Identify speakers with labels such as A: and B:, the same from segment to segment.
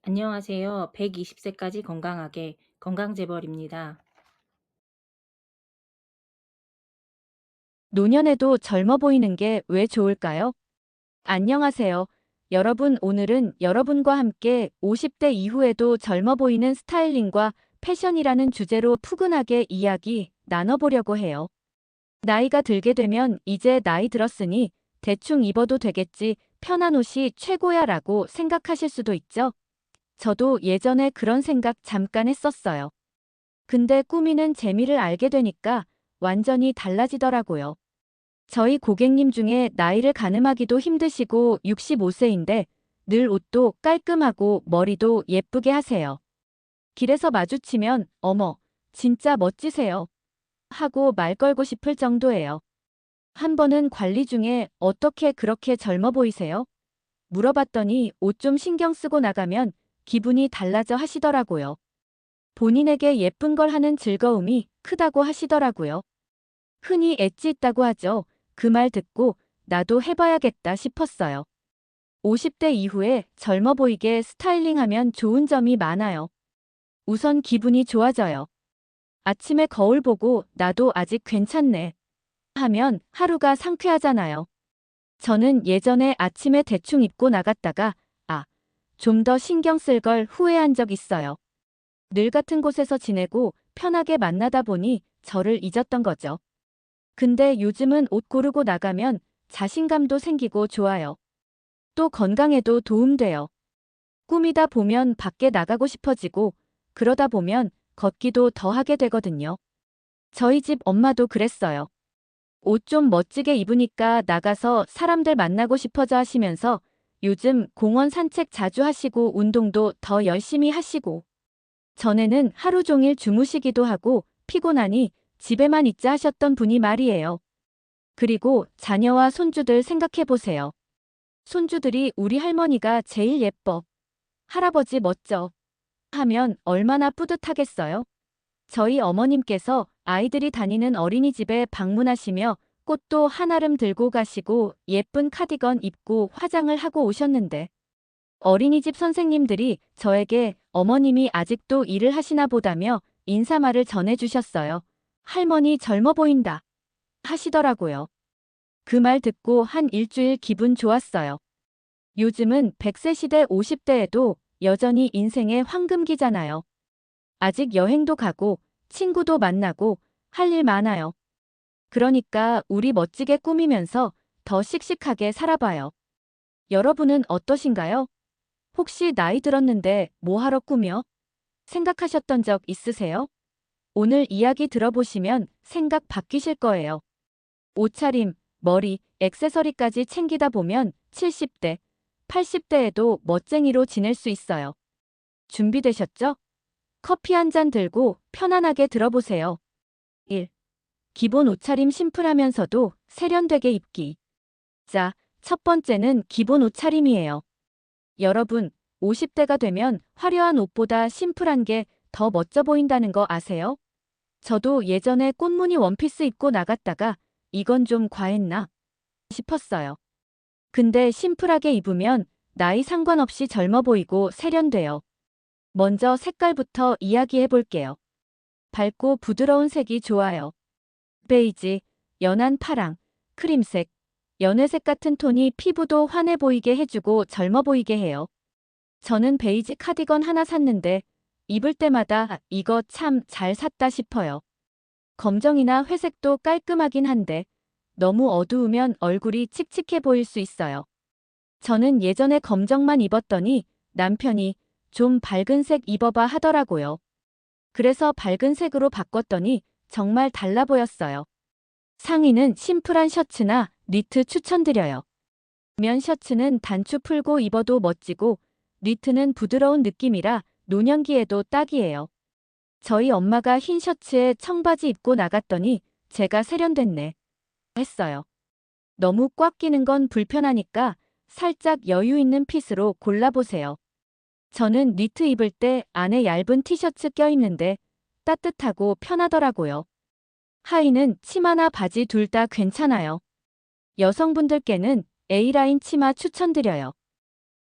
A: 안녕하세요. 120세까지 건강하게 건강재벌입니다.
B: 노년에도 젊어 보이는 게 왜 좋을까요? 안녕하세요. 여러분, 오늘은 여러분과 함께 50대 이후에도 젊어 보이는 스타일링과 패션이라는 주제로 푸근하게 이야기 나눠보려고 해요. 나이가 들게 되면 이제 나이 들었으니 대충 입어도 되겠지, 편한 옷이 최고야 라고 생각하실 수도 있죠. 저도 예전에 그런 생각 잠깐 했었어요. 근데 꾸미는 재미를 알게 되니까 완전히 달라지더라고요. 저희 고객님 중에 나이를 가늠하기도 힘드시고 65세인데 늘 옷도 깔끔하고 머리도 예쁘게 하세요. 길에서 마주치면 어머, 진짜 멋지세요. 하고 말 걸고 싶을 정도예요. 한 번은 관리 중에 어떻게 그렇게 젊어 보이세요? 물어봤더니 옷 좀 신경 쓰고 나가면 기분이 달라져 하시더라고요. 본인에게 예쁜 걸 하는 즐거움이 크다고 하시더라고요. 흔히 엣지 있다고 하죠. 그 말 듣고 나도 해봐야겠다 싶었어요. 50대 이후에 젊어 보이게 스타일링하면 좋은 점이 많아요. 우선 기분이 좋아져요. 아침에 거울 보고 나도 아직 괜찮네 하면 하루가 상쾌하잖아요. 저는 예전에 아침에 대충 입고 나갔다가 좀 더 신경 쓸 걸 후회한 적 있어요. 늘 같은 곳에서 지내고 편하게 만나다 보니 저를 잊었던 거죠. 근데 요즘은 옷 고르고 나가면 자신감도 생기고 좋아요. 또 건강에도 도움돼요. 꾸미다 보면 밖에 나가고 싶어지고 그러다 보면 걷기도 더 하게 되거든요. 저희 집 엄마도 그랬어요. 옷 좀 멋지게 입으니까 나가서 사람들 만나고 싶어져 하시면서 요즘 공원 산책 자주 하시고 운동도 더 열심히 하시고 전에는 하루 종일 주무시기도 하고 피곤하니 집에만 있자 하셨던 분이 말이에요. 그리고 자녀와 손주들 생각해 보세요. 손주들이 우리 할머니가 제일 예뻐. 할아버지 멋져. 하면 얼마나 뿌듯하겠어요? 저희 어머님께서 아이들이 다니는 어린이집에 방문하시며 꽃도 한아름 들고 가시고 예쁜 카디건 입고 화장을 하고 오셨는데 어린이집 선생님들이 저에게 어머님이 아직도 일을 하시나 보다며 인사말을 전해주셨어요. 할머니 젊어 보인다. 하시더라고요. 그 말 듣고 한 일주일 기분 좋았어요. 요즘은 100세 시대 50대에도 여전히 인생의 황금기잖아요. 아직 여행도 가고 친구도 만나고 할 일 많아요. 그러니까 우리 멋지게 꾸미면서 더 씩씩하게 살아봐요. 여러분은 어떠신가요? 혹시 나이 들었는데 뭐 하러 꾸며? 생각하셨던 적 있으세요? 오늘 이야기 들어보시면 생각 바뀌실 거예요. 옷차림, 머리, 액세서리까지 챙기다 보면 70대, 80대에도 멋쟁이로 지낼 수 있어요. 준비되셨죠? 커피 한 잔 들고 편안하게 들어보세요. 1. 기본 옷차림 심플하면서도 세련되게 입기. 자, 첫 번째는 기본 옷차림이에요. 여러분, 50대가 되면 화려한 옷보다 심플한 게 더 멋져 보인다는 거 아세요? 저도 예전에 꽃무늬 원피스 입고 나갔다가 이건 좀 과했나 싶었어요. 근데 심플하게 입으면 나이 상관없이 젊어 보이고 세련돼요. 먼저 색깔부터 이야기해 볼게요. 밝고 부드러운 색이 좋아요. 베이지, 연한 파랑, 크림색, 연회색 같은 톤이 피부도 환해 보이게 해주고 젊어 보이게 해요. 저는 베이지 카디건 하나 샀는데 입을 때마다 이거 참 잘 샀다 싶어요. 검정이나 회색도 깔끔하긴 한데 너무 어두우면 얼굴이 칙칙해 보일 수 있어요. 저는 예전에 검정만 입었더니 남편이 좀 밝은 색 입어봐 하더라고요. 그래서 밝은 색으로 바꿨더니 정말 달라 보였어요. 상의는 심플한 셔츠나 니트 추천드려요. 면 셔츠는 단추 풀고 입어도 멋지고 니트는 부드러운 느낌이라 노년기에도 딱이에요. 저희 엄마가 흰 셔츠에 청바지 입고 나갔더니 제가 세련됐네 했어요. 너무 꽉 끼는 건 불편하니까 살짝 여유 있는 핏으로 골라보세요. 저는 니트 입을 때 안에 얇은 티셔츠 껴입는데 따뜻하고 편하더라고요. 하의는 치마나 바지 둘 다 괜찮아요. 여성분들께는 A라인 치마 추천드려요.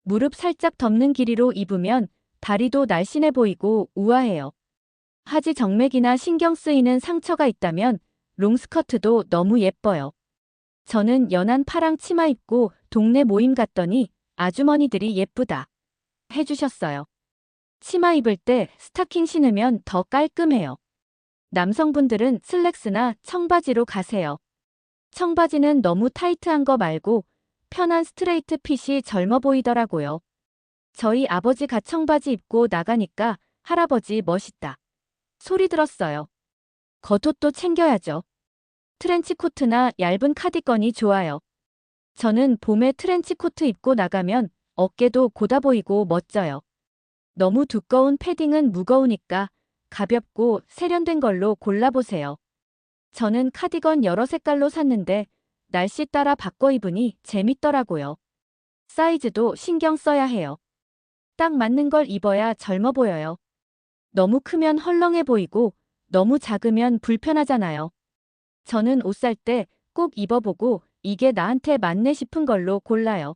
B: 무릎 살짝 덮는 길이로 입으면 다리도 날씬해 보이고 우아해요. 하지 정맥이나 신경 쓰이는 상처가 있다면 롱스커트도 너무 예뻐요. 저는 연한 파랑 치마 입고 동네 모임 갔더니 아주머니들이 예쁘다 해주셨어요. 치마 입을 때 스타킹 신으면 더 깔끔해요. 남성분들은 슬랙스나 청바지로 가세요. 청바지는 너무 타이트한 거 말고 편한 스트레이트 핏이 젊어 보이더라고요. 저희 아버지가 청바지 입고 나가니까 할아버지 멋있다 소리 들었어요. 겉옷도 챙겨야죠. 트렌치 코트나 얇은 카디건이 좋아요. 저는 봄에 트렌치 코트 입고 나가면 어깨도 고다 보이고 멋져요. 너무 두꺼운 패딩은 무거우니까 가볍고 세련된 걸로 골라보세요. 저는 카디건 여러 색깔로 샀는데 날씨 따라 바꿔 입으니 재밌더라고요. 사이즈도 신경 써야 해요. 딱 맞는 걸 입어야 젊어 보여요. 너무 크면 헐렁해 보이고 너무 작으면 불편하잖아요. 저는 옷 살 때 꼭 입어보고 이게 나한테 맞네 싶은 걸로 골라요.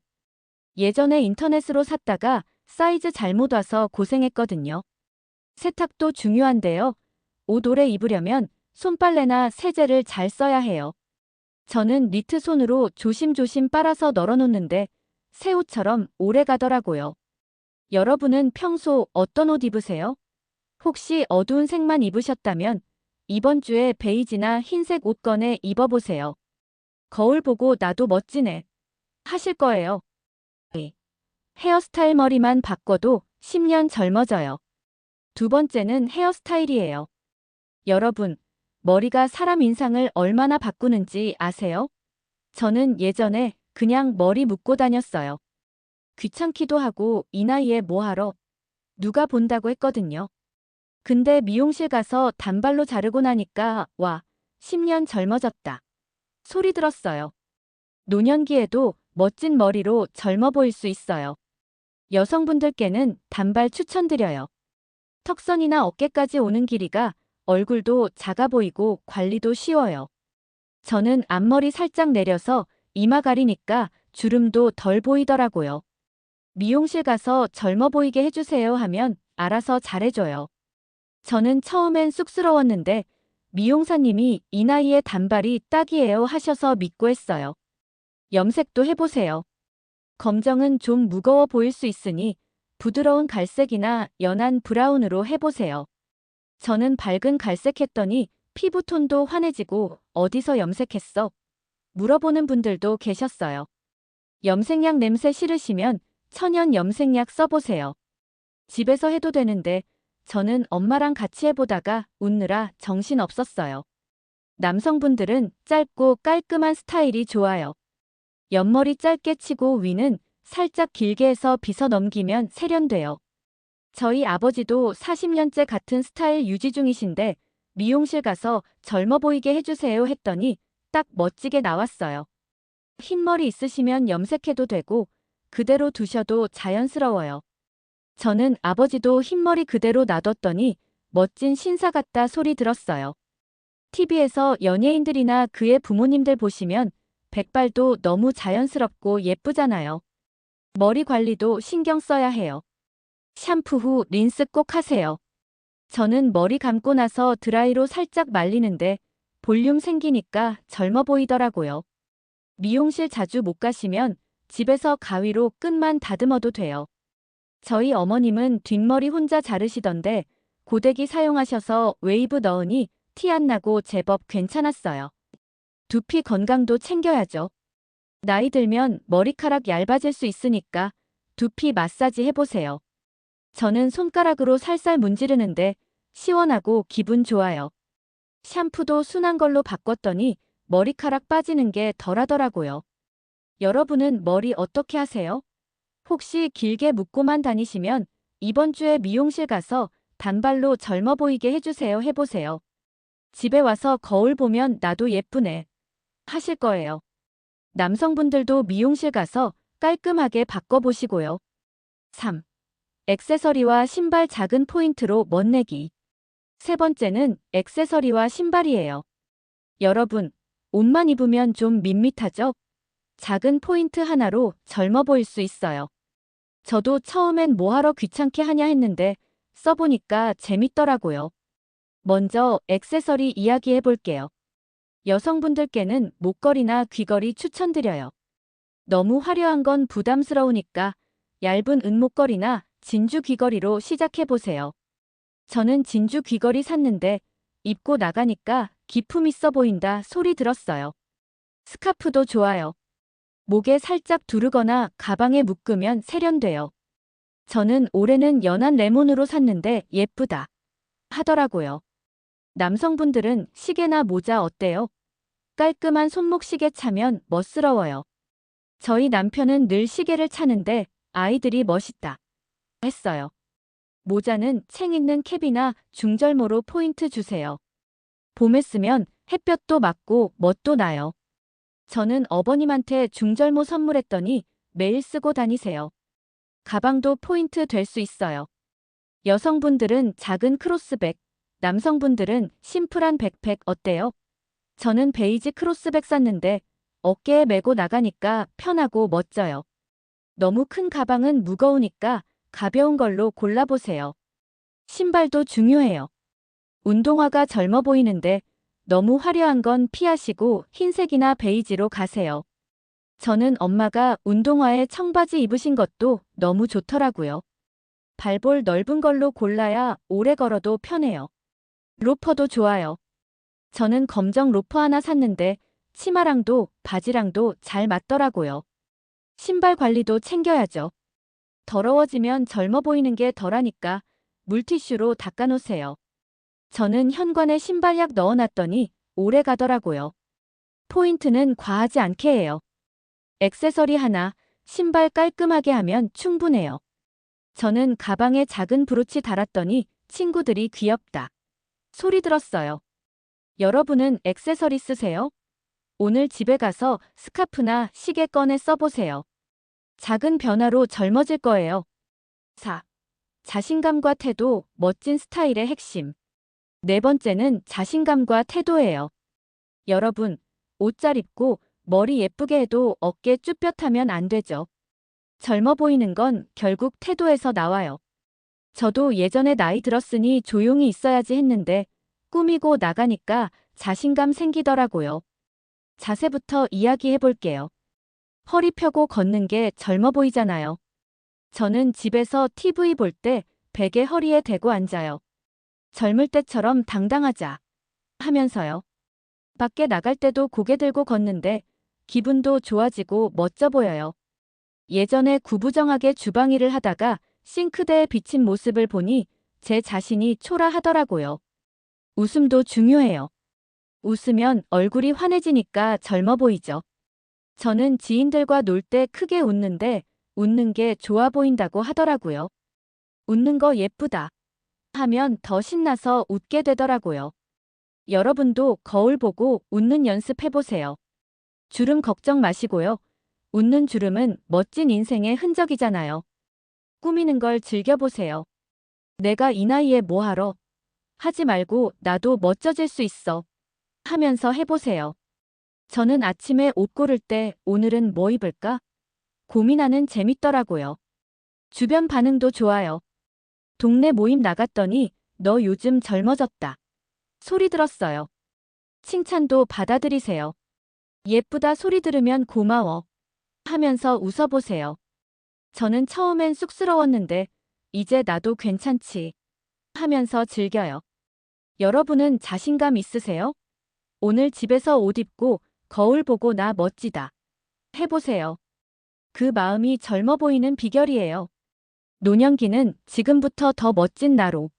B: 예전에 인터넷으로 샀다가 사이즈 잘못 와서 고생했거든요. 세탁도 중요한데요. 옷 오래 입으려면 손빨래나 세제를 잘 써야 해요. 저는 니트 손으로 조심조심 빨아서 널어놓는데 새 옷처럼 오래 가더라고요. 여러분은 평소 어떤 옷 입으세요? 혹시 어두운 색만 입으셨다면 이번 주에 베이지나 흰색 옷 꺼내 입어보세요. 거울 보고 나도 멋지네 하실 거예요. 헤어스타일 머리만 바꿔도 10년 젊어져요. 두 번째는 헤어스타일이에요. 여러분, 머리가 사람 인상을 얼마나 바꾸는지 아세요? 저는 예전에 그냥 머리 묶고 다녔어요. 귀찮기도 하고 이 나이에 뭐하러? 누가 본다고 했거든요. 근데 미용실 가서 단발로 자르고 나니까 와, 10년 젊어졌다 소리 들었어요. 노년기에도 멋진 머리로 젊어 보일 수 있어요. 여성분들께는 단발 추천드려요. 턱선이나 어깨까지 오는 길이가 얼굴도 작아 보이고 관리도 쉬워요. 저는 앞머리 살짝 내려서 이마 가리니까 주름도 덜 보이더라고요. 미용실 가서 젊어 보이게 해주세요 하면 알아서 잘해줘요. 저는 처음엔 쑥스러웠는데 미용사님이 이 나이에 단발이 딱이에요 하셔서 믿고 했어요. 염색도 해보세요. 검정은 좀 무거워 보일 수 있으니 부드러운 갈색이나 연한 브라운으로 해보세요. 저는 밝은 갈색 했더니 피부톤도 환해지고 어디서 염색했어? 물어보는 분들도 계셨어요. 염색약 냄새 싫으시면 천연 염색약 써보세요. 집에서 해도 되는데 저는 엄마랑 같이 해보다가 웃느라 정신 없었어요. 남성분들은 짧고 깔끔한 스타일이 좋아요. 옆머리 짧게 치고 위는 살짝 길게 해서 빗어 넘기면 세련돼요. 저희 아버지도 40년째 같은 스타일 유지 중이신데 미용실 가서 젊어 보이게 해주세요 했더니 딱 멋지게 나왔어요. 흰머리 있으시면 염색해도 되고 그대로 두셔도 자연스러워요. 저는 아버지도 흰머리 그대로 놔뒀더니 멋진 신사 같다 소리 들었어요. TV에서 연예인들이나 그의 부모님들 보시면 백발도 너무 자연스럽고 예쁘잖아요. 머리 관리도 신경 써야 해요. 샴푸 후 린스 꼭 하세요. 저는 머리 감고 나서 드라이로 살짝 말리는데 볼륨 생기니까 젊어 보이더라고요. 미용실 자주 못 가시면 집에서 가위로 끝만 다듬어도 돼요. 저희 어머님은 뒷머리 혼자 자르시던데 고데기 사용하셔서 웨이브 넣으니 티 안 나고 제법 괜찮았어요. 두피 건강도 챙겨야죠. 나이 들면 머리카락 얇아질 수 있으니까 두피 마사지 해보세요. 저는 손가락으로 살살 문지르는데 시원하고 기분 좋아요. 샴푸도 순한 걸로 바꿨더니 머리카락 빠지는 게 덜하더라고요. 여러분은 머리 어떻게 하세요? 혹시 길게 묶고만 다니시면 이번 주에 미용실 가서 단발로 젊어 보이게 해주세요 해보세요. 집에 와서 거울 보면 나도 예쁘네 하실 거예요. 남성분들도 미용실 가서 깔끔하게 바꿔보시고요. 3. 액세서리와 신발 작은 포인트로 멋내기. 세 번째는 액세서리와 신발이에요. 여러분, 옷만 입으면 좀 밋밋하죠? 작은 포인트 하나로 젊어 보일 수 있어요. 저도 처음엔 뭐하러 귀찮게 하냐 했는데 써보니까 재밌더라고요. 먼저 액세서리 이야기해 볼게요. 여성분들께는 목걸이나 귀걸이 추천드려요. 너무 화려한 건 부담스러우니까 얇은 은목걸이나 진주 귀걸이로 시작해 보세요. 저는 진주 귀걸이 샀는데 입고 나가니까 기품 있어 보인다 소리 들었어요. 스카프도 좋아요. 목에 살짝 두르거나 가방에 묶으면 세련돼요. 저는 올해는 연한 레몬으로 샀는데 예쁘다 하더라고요. 남성분들은 시계나 모자 어때요? 깔끔한 손목 시계 차면 멋스러워요. 저희 남편은 늘 시계를 차는데 아이들이 멋있다 했어요. 모자는 챙 있는 캡이나 중절모로 포인트 주세요. 봄에 쓰면 햇볕도 맞고 멋도 나요. 저는 어버님한테 중절모 선물했더니 매일 쓰고 다니세요. 가방도 포인트 될 수 있어요. 여성분들은 작은 크로스백, 남성분들은 심플한 백팩 어때요? 저는 베이지 크로스백 샀는데 어깨에 메고 나가니까 편하고 멋져요. 너무 큰 가방은 무거우니까 가벼운 걸로 골라보세요. 신발도 중요해요. 운동화가 젊어 보이는데 너무 화려한 건 피하시고 흰색이나 베이지로 가세요. 저는 엄마가 운동화에 청바지 입으신 것도 너무 좋더라고요. 발볼 넓은 걸로 골라야 오래 걸어도 편해요. 로퍼도 좋아요. 저는 검정 로퍼 하나 샀는데 치마랑도 바지랑도 잘 맞더라고요. 신발 관리도 챙겨야죠. 더러워지면 젊어 보이는 게 덜하니까 물티슈로 닦아놓으세요. 저는 현관에 신발약 넣어놨더니 오래 가더라고요. 포인트는 과하지 않게 해요. 액세서리 하나, 신발 깔끔하게 하면 충분해요. 저는 가방에 작은 브로치 달았더니 친구들이 귀엽다 소리 들었어요. 여러분은 액세서리 쓰세요? 오늘 집에 가서 스카프나 시계 꺼내 써보세요. 작은 변화로 젊어질 거예요. 4. 자신감과 태도, 멋진 스타일의 핵심. 네 번째는 자신감과 태도예요. 여러분, 옷 잘 입고 머리 예쁘게 해도 어깨 쭈뼛하면 안 되죠. 젊어 보이는 건 결국 태도에서 나와요. 저도 예전에 나이 들었으니 조용히 있어야지 했는데 꾸미고 나가니까 자신감 생기더라고요. 자세부터 이야기해 볼게요. 허리 펴고 걷는 게 젊어 보이잖아요. 저는 집에서 TV 볼 때 베개 허리에 대고 앉아요. 젊을 때처럼 당당하자 하면서요. 밖에 나갈 때도 고개 들고 걷는데 기분도 좋아지고 멋져 보여요. 예전에 구부정하게 주방 일을 하다가 싱크대에 비친 모습을 보니 제 자신이 초라하더라고요. 웃음도 중요해요. 웃으면 얼굴이 환해지니까 젊어 보이죠. 저는 지인들과 놀 때 크게 웃는데 웃는 게 좋아 보인다고 하더라고요. 웃는 거 예쁘다 하면 더 신나서 웃게 되더라고요. 여러분도 거울 보고 웃는 연습해보세요. 주름 걱정 마시고요. 웃는 주름은 멋진 인생의 흔적이잖아요. 꾸미는 걸 즐겨보세요. 내가 이 나이에 뭐하러? 하지 말고 나도 멋져질 수 있어. 하면서 해보세요. 저는 아침에 옷 고를 때 오늘은 뭐 입을까? 고민하는 재밌더라고요. 주변 반응도 좋아요. 동네 모임 나갔더니 너 요즘 젊어졌다 소리 들었어요. 칭찬도 받아들이세요. 예쁘다 소리 들으면 고마워 하면서 웃어보세요. 저는 처음엔 쑥스러웠는데 이제 나도 괜찮지 하면서 즐겨요. 여러분은 자신감 있으세요? 오늘 집에서 옷 입고 거울 보고 나 멋지다 해보세요. 그 마음이 젊어 보이는 비결이에요. 노년기는 지금부터 더 멋진 나로.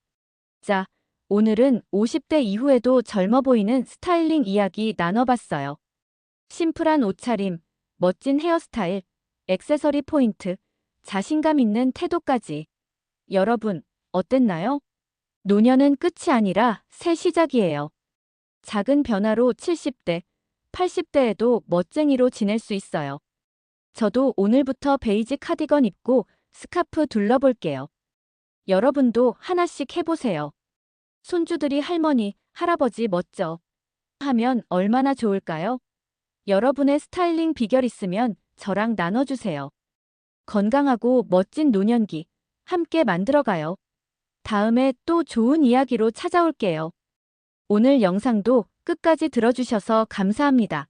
B: 자, 오늘은 50대 이후에도 젊어 보이는 스타일링 이야기 나눠봤어요. 심플한 옷차림, 멋진 헤어스타일, 액세서리 포인트, 자신감 있는 태도까지. 여러분, 어땠나요? 노년은 끝이 아니라 새 시작이에요. 작은 변화로 70대, 80대에도 멋쟁이로 지낼 수 있어요. 저도 오늘부터 베이지 카디건 입고 스카프 둘러볼게요. 여러분도 하나씩 해보세요. 손주들이 할머니, 할아버지 멋져 하면 얼마나 좋을까요? 여러분의 스타일링 비결 있으면 저랑 나눠주세요. 건강하고 멋진 노년기 함께 만들어가요. 다음에 또 좋은 이야기로 찾아올게요. 오늘 영상도 끝까지 들어주셔서 감사합니다.